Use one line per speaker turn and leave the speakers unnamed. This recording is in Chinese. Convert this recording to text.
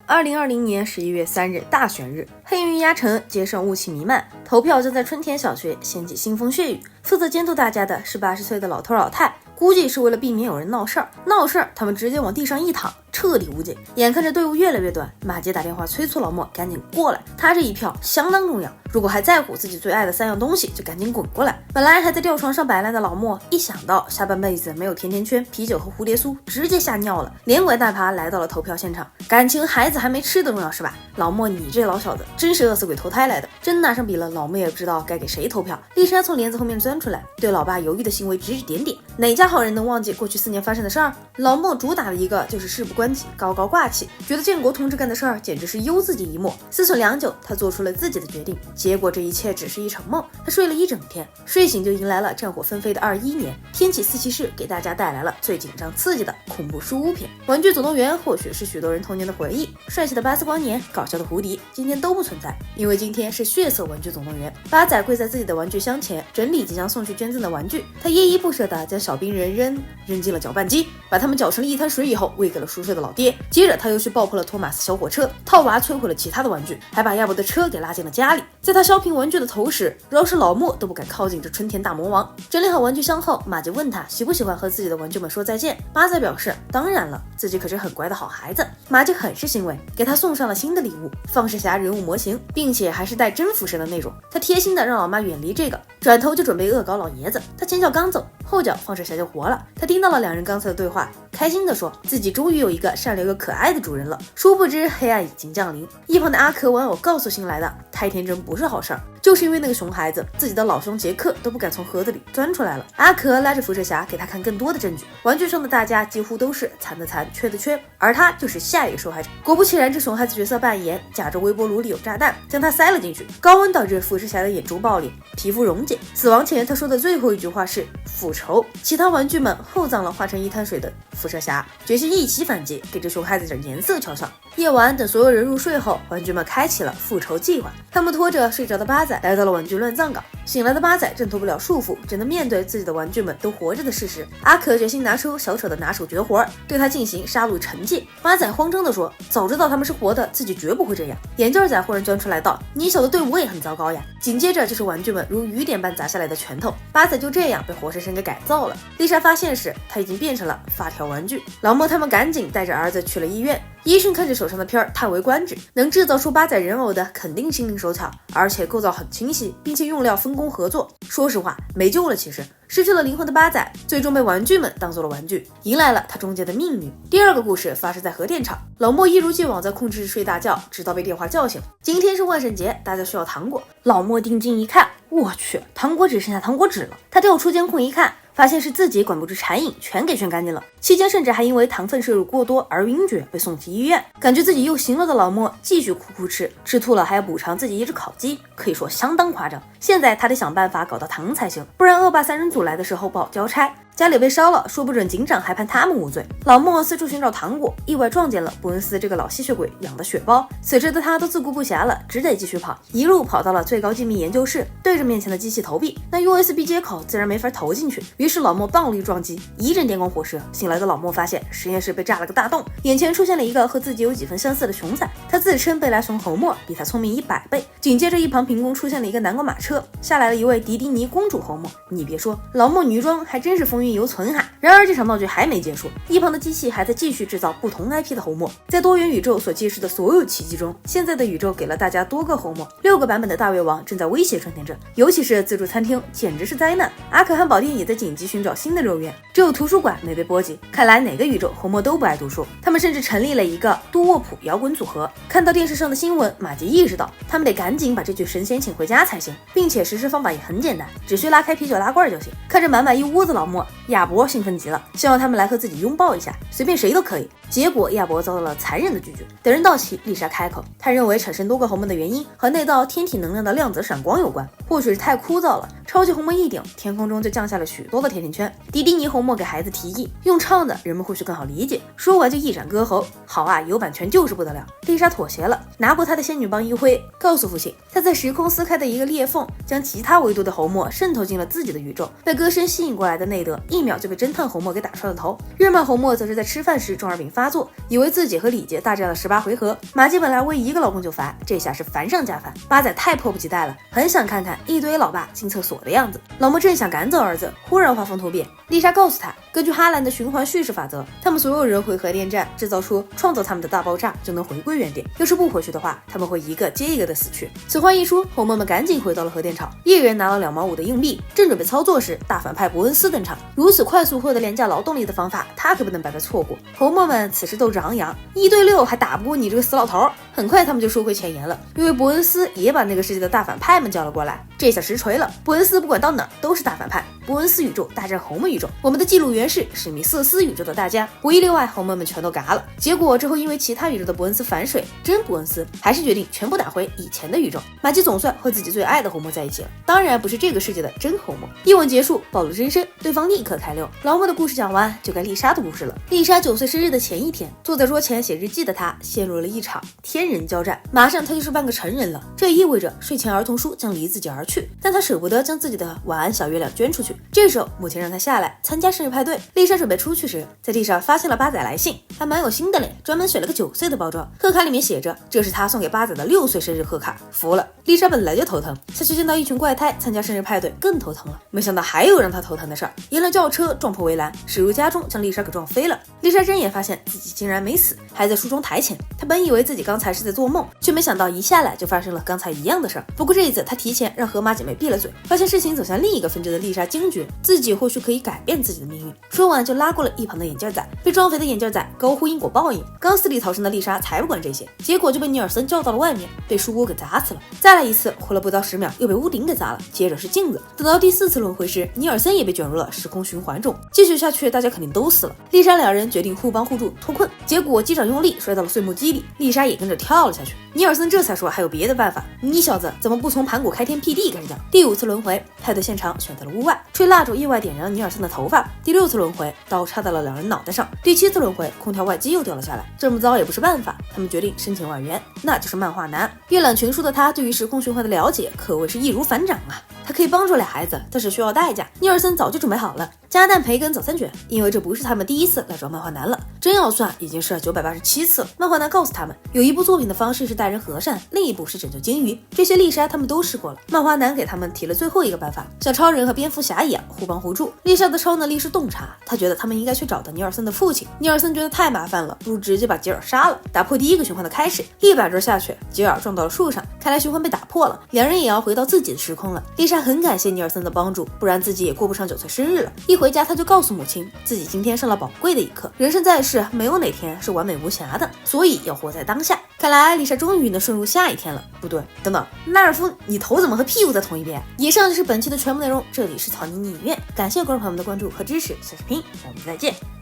2020年11月3日大選日，黑雲壓城，街上霧氣彌漫，投票正在春田小學掀起腥風血雨。負責監督大家的是80歲的老頭老太，估計是為了避免有人鬧事兒，他們直接往地上一躺，徹底無解。眼看着隊伍越來越短，馬杰打電話催促老莫趕緊過來，他這一票相當重要，如果還在乎自己最愛的3樣東西，就趕緊滾過來。本來還在吊床上擺爛的老莫，一想到下半輩子沒有甜甜圈、啤酒和蝴蝶酥，直接嚇尿了，連拐帶爬來到了投票現場。感情孩子還沒吃的重要是吧？老莫，你這老小子真是餓死鬼投胎來的。真拿上筆了，老莫也不知道該給誰投票。麗莎從簾子後面鑽出來，對老爸猶豫的行為指指點點。哪家好人能忘記過去4年發生的事兒？老莫主打的一個就是事不關己，高高掛起，覺得建國同志幹的事兒簡直是悠自己一默。思忖良久，他做出了自己的決定。結果這一切只是一場夢。他睡了一整天，睡醒就迎來了戰火纷飛的21年。天啟4騎士給大家帶來了最緊張刺激的恐怖書屋片。玩具總動員或許是許多人童年的回憶，帥氣的巴斯光年，搞笑的胡迪，今天都不存在，因為今天是血色玩具總动员。八仔跪在自己的玩具箱前，整理即将送去捐赠的玩具。他依依不捨地將小冰人扔進了攪拌機，把他們攪成了一灘水以後，餵給了熟睡的老爹。接着他又去爆破了托馬斯小火車，套娃摧毀了其他的玩具，還把亞伯的車給拉進了家裡。在他削平玩具的头时，饶是老莫都不敢靠近這春田大魔王。整理好玩具箱後，馬杰問他喜不喜歡和自己的玩具們說再見。八仔表示當然了，自己可是很乖的好孩子。馬杰很是欣慰，給他送上了新的禮物——放射俠人物模型，並且還是帶真輻射的那種。他貼心的讓老媽遠離這個，轉頭就準備惡搞老爺子。他前腳剛走，後腳放射俠就活了。他聽到了2人剛才的對話，開心地說自己終於有一個善良又可愛的主人了。殊不知黑暗已經降臨。一旁的阿可玩偶告訴新來的，太天真不是好事兒，就是因為那個熊孩子，自己的老兄傑克都不敢從盒子裡鑽出來了。阿可拉着輻射俠給他看更多的證據，玩具上的大家幾乎都是殘的殘，缺的缺，而他就是下一個受害者。果不其然，這熊孩子角色扮演假着微波爐裡有炸彈，將他塞了進去，高溫導致輻射俠的眼珠爆裂，皮膚溶解。死亡前他說的最後一句話是復仇。其他玩具們厚葬了化成一灘水的輻射俠，決心一起反擊，給這熊孩子點顏色瞧瞧。夜晚等所有人入睡後，玩具們開啟了復仇計劃。他們拖着睡着的八仔來到了玩具亂葬崗，醒来的八仔掙脫不了束縛，只能面對自己的玩具們都活着的事實。阿可決心拿出小丑的拿手絕活，對他進行殺戮惩戒。八仔慌張地說，早知道他們是活的，自己絕不會這樣。眼鏡仔忽然鑽出來道，你小子對我也很糟糕呀。緊接着就是玩具們如雨點般砸下来的拳頭，八仔就这樣被活生生给改造了。麗莎發現時，他已經變成了發條玩具。老莫他們趕緊帶着兒子去了醫院。醫生看着手上的片兒，嘆為觀止，能制造出八仔人偶的肯定心靈手巧，而且構造很清晰，並且用料分工合作。說實話，沒救了。其實失去了靈魂的八仔，最終被玩具們當做了玩具，迎來了他終結的命運。第2個故事發生在核電廠，老莫一如既往在控制睡大覺，直到被電話叫醒。今天是萬聖節，大家需要糖果。老莫定睛一看，我去，糖果只剩下糖果紙了。他調出監控一看，發現是自己管不住馋癮，全給炫乾淨了。期間甚至還因為糖分攝入過多而暈厥，被送去醫院。感覺自己又行了的老莫繼續苦苦吃，吃吐了還要補償自己一只烤雞，可以說相當誇張。現在他得想辦法搞到糖才行，不然惡霸3人組來的時候不好交差。家裡被燒了，說不準警長還判他們無罪。老莫四處尋找糖果，意外撞見了伯恩斯這個老吸血鬼養的血包。此時的他都自顧不暇了，只得繼續跑，一路跑到了最高機密研究室，對着面前的機器投幣。那 USB 接口自然沒法投進去，於是老莫暴力撞擊，一陣電光火射。醒來的老莫發現實驗室被炸了個大洞，眼前出現了一個和自己有幾分相似的熊仔。他自稱贝萊熊侯莫，比他聰明100倍。緊接着一旁憑空出現了一個南瓜馬車，下來了一位迪迪尼公主侯莫。你別說，老莫女裝還真是風韻猶存哈。然而這場鬧劇還沒結束，一旁的機器還在繼續制造不同 IP 的侯莫。在多元宇宙所揭示的所有奇蹟中，現在的宇宙給了大家多個侯莫，6個版本的大胃王正在威脅春田鎮，尤其是自助餐廳簡直是災難。阿可漢堡店也在緊急尋找新的肉源，只有圖書館沒被波及。看來哪個宇宙侯莫都不愛讀書。他們甚至成立了一個多沃普搖滾組合。看到電視上的新聞，馬杰意識到他們得趕緊把這具神仙請回家才行，並且實施方法也很簡單，只需拉開啤酒拉罐就行。看着滿滿一屋子老莫，亞伯興奮極了，希望他們來和自己擁抱一下，隨便誰都可以。結果亞伯遭到了殘忍的拒絕。等人到齊，麗莎開口，她認為產生多個侯莫的原因和那道天體能量的量子閃光有關，或許是太枯燥了。超級侯莫一頂，天空中就降下了許多的甜甜圈。迪迪尼侯莫給孩子提議用唱的，人們或許更好理解。說完就一展歌喉，好啊，有版權就是不得了。麗莎妥協了，拿過她的仙女棒一揮，告訴父親，她在時空撕開的一個裂縫，將其他維度的侯莫滲透進了自己的宇宙。被歌声吸引過來的內德，1秒就被侦探侯莫給打穿了頭。日漫侯莫則是在吃飯時中耳病發作，以為自己和李杰大戰了18回合。馬姬本來為一個老公就煩，這下是煩上加煩。八仔太迫不及待了，很想看看一堆老爸進廁所的樣子。老莫正想趕走兒子，忽然畫風突變，麗莎告訴他，根據哈蘭的循環敘事法則，他們所有人回核電站制造出創造他們的大爆炸，就能回歸原點。要是不回去的話，他們會一個接一個的死去。此話一說，紅妹們趕緊回到了核電廠，一人拿了2毛5的硬幣，正準備操作時，大反派伯恩斯登場。如此快速獲得廉價勞動力的方法，他可不能白白錯過。紅妹們此時鬥志昂揚，1對6還打不過你這個死老頭。很快他們就收回前言了，因為伯恩斯也把那個世界的大反派們叫了過來。這下實錘了，伯恩斯不管到哪兒都是大反派。伯恩斯宇宙大戰紅妹宇宙，我們的記錄源是史密瑟斯宇宙的大家，唯一例外紅妹們全都嘎了。結果之後因為其他宇宙的伯恩斯反水，真伯恩斯還是決定全部打回以前的宇宙。馬姬總算和自己最愛的紅妹在一起了，當然不是這個世界的真紅妹。一吻結束，暴露真身，對方立刻開溜。老莫的故事講完，就該麗莎的故事了。麗莎9歲生日的前一天，坐在桌前寫日記的她陷入了一場天人交戰。馬上她就是半個成人了，這意味着睡前兒童書將離自己而去，但她捨不得將自己的晚安小月亮捐出去。這時候母親讓她下來參加生日派對。麗莎準備出去時，在地上發現了八仔來信，還蠻有心的嘞，專門選了個9歲的包裝，賀卡裡面寫着這是他送給八仔的6歲生日賀卡。服了，麗莎本來就頭疼，下去見到一群怪胎參加生日派對更頭疼了。沒想到還有讓她頭疼的事兒，一輛轎車撞破圍欄，駛入家中將麗莎給撞飛了。麗莎睜眼發現自己竟然沒死，還在梳妝台前。她本以為自己剛才是在做夢，卻沒想到一下來就發生了剛才一樣的事兒。不過這一次她提前讓河馬姐妹閉了嘴，發現事情走向另一個分支的麗莎驚覺自己或許可以改變自己的命運。說完就拉過了一旁的眼鏡仔，被撞飛的眼鏡仔高呼因果報應。剛死裡逃生的麗莎才不管這些，結果就被尼爾森叫到了外面，被書鍋給砸死了。再來一次，活了不到10秒，又被屋頂給砸了，接着是鏡子。等到第4次輪回時，尼爾森也被捲入了時空循環中。繼續下去，大家肯定都死了。麗莎兩人決定互幫互助脫困，結果機長用力摔到了碎木機裡，麗莎也跟着跳了下去。尼爾森這才說還有別的辦法，你小子怎麼不從盤古開天闢地開始講？第5次輪回，派對現場選在了屋外，吹蠟燭意外點燃了尼爾森的頭髮。第6次輪回，刀插到了兩人腦袋上。第7次輪回，空調外機又掉了下來。這麼糟也不是辦法，他們決定申請外援，那就是漫畫男。閱览群書的他对於時空循環的了解可謂是易如反掌啊。他可以幫助倆孩子，但是需要代價。尼爾森早就準備好了，加蛋培根早餐卷，因為這不是他們第1次來找漫畫男了，真要算已經是987次了。漫畫男告訴他們，有一部作品的方式是待人和善，另一部是拯救鯨魚，這些麗莎他们都試過了。漫畫男給他們提了最後一個辦法，像超人和蝙蝠俠一樣互幫互助。麗莎的超能力是洞察，他覺得他們應該去找到尼爾森的父親。尼爾森覺得太麻煩了，不如直接把吉爾殺了，打破第1個循環的開始。100針下去，吉爾撞到了樹上，看來循環被打破了，兩人也要回到自己的時空了。麗莎很感謝尼爾森的幫助，不然自己也過不上9歲生日了。一回家，他就告訴母親，自己今天上了寶貴的一課，人生在世，沒有哪天是完美無瑕的，所以要活在當下。看來麗莎終於能順入下一天了。不對，等等，拉爾夫，你頭怎麼和屁股在同一邊？以上就是本期的全部內容，這裡是草泥影院，感謝觀眾朋友們的關注和支持，下視頻我們再見。